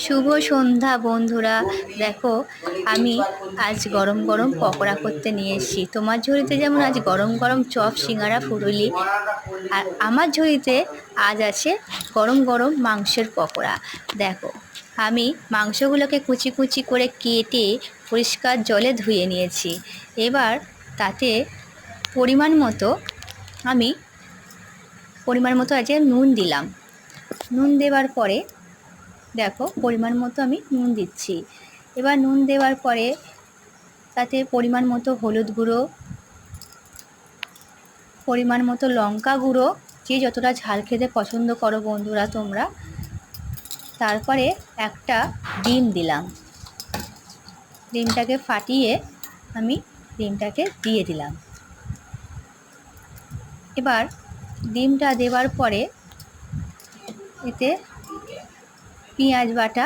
শুভ সন্ধ্যা বন্ধুরা। দেখো, আমি আজ গরম গরম পকোড়া করতে নিয়ে এসেছি। তোমার ঝুড়িতে যেমন আজ গরম গরম চপ সিঙ্গারা ফুরুলি, আর আমার ঝুড়িতে আজ আছে গরম গরম মাংসের পকোড়া। দেখো, আমি মাংসগুলোকে কুচি কুচি করে কেটে পরিষ্কার জলে ধুয়ে নিয়েছি। এবার তাতে পরিমাণ মতো আমি আজকে নুন দিলাম। নুন দেওয়ার পরে দেখো, পরিমাণ মতো আমি নুন দিচ্ছি। এবার নুন দেওয়ার পরে তাতে পরিমাণ মতো হলুদ গুঁড়ো, পরিমাণ মতো লঙ্কা গুঁড়ো, যে যতটা ঝাল খেতে পছন্দ করো বন্ধুরা তোমরা। তারপরে একটা ডিম দিলাম। ডিমটাকে ফাটিয়ে আমি ডিমটাকে দিয়ে দিলাম। এবার ডিমটা দেওয়ার পরে এতে পেঁয়াজ বাটা,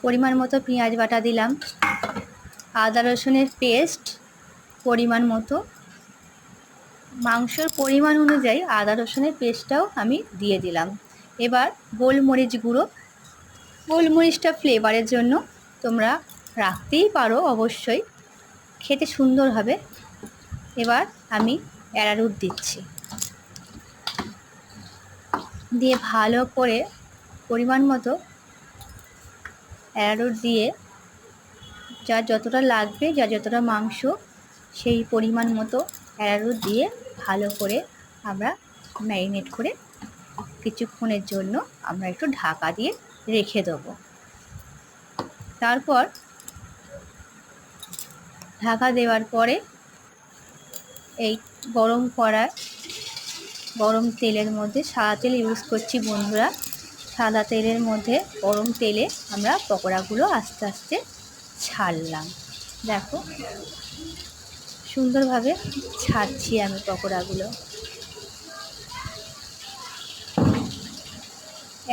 পরিমাণ মতো পেঁয়াজ বাটা দিলাম। আদা রসুনের পেস্ট পরিমাণ মতো, মাংসের পরিমাণ অনুযায়ী আদা রসুনের পেস্টটাও আমি দিয়ে দিলাম। এবার গোলমরিচ গুঁড়ো, গোলমরিচটা ফ্লেভারের জন্য তোমরা রাখতেই পারো, অবশ্যই খেতে সুন্দর হবে। এবার আমি অ্যারারুট দিচ্ছি, দিয়ে ভালো করে পরিমাণ মতো অ্যারারুট দিয়ে যার যতটা লাগবে, যার যতটা মাংস, সেই পরিমাণ মতো অ্যারারুট দিয়ে ভালো করে আমরা ম্যারিনেট করে কিছুক্ষণের জন্য আমরা একটু ঢাকা দিয়ে রেখে দেবো। তারপর ঢাকা দেওয়ার পরে এই গরম তেলের মধ্যে, সাদা তেল ইউজ করছি বন্ধুরা, সাদা তেলের মধ্যে গরম তেলে আমরা পকোড়াগুলো আস্তে আস্তে ছাড়লাম। দেখো, সুন্দরভাবে ছাড়ছি আমি পকোড়াগুলো,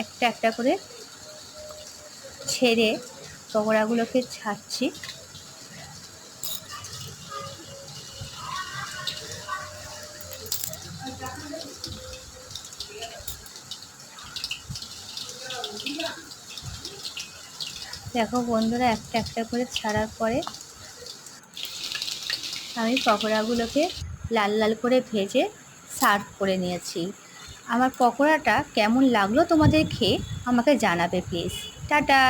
একটা একটা করে ছেড়ে পকোড়াগুলোকে ছাড়ছি। দেখো বন্ধুরা, একটা একটা করে ছাড়ার পরে আমি পকোড়াগুলোকে লাল লাল করে ভেজে সার্ভ করে নিয়েছি। আমার পকোড়াটা কেমন লাগলো তোমাদের খেয়ে আমাকে জানাবে প্লিজ। টাটা।